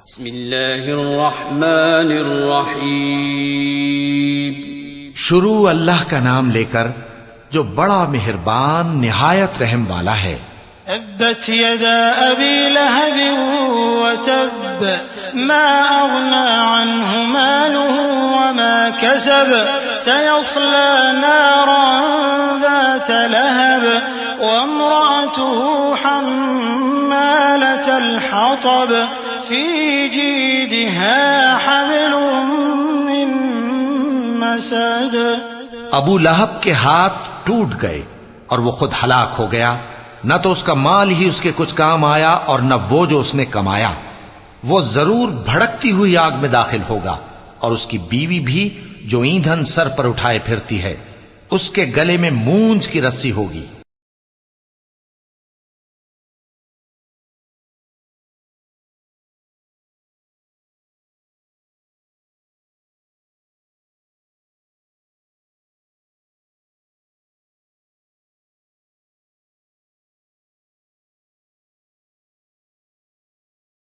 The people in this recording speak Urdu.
بسم اللہ الرحمن الرحیم. شروع اللہ کا نام لے کر جو بڑا مہربان نہایت رحم والا ہے. تبت يدا أبي لهب وتب ما أغنى عنه ماله وما كسب سيصلى نارا ذات لهب وامرأته حمالة الحطب في جيدها حبل من مسد. ابو لہب کے ہاتھ ٹوٹ گئے اور وہ خود ہلاک ہو گیا. نہ تو اس کا مال ہی اس کے کچھ کام آیا اور نہ وہ جو اس نے کمایا. وہ ضرور بھڑکتی ہوئی آگ میں داخل ہوگا اور اس کی بیوی بھی جو ایندھن سر پر اٹھائے پھرتی ہے اس کے گلے میں مونج کی رسی ہوگی.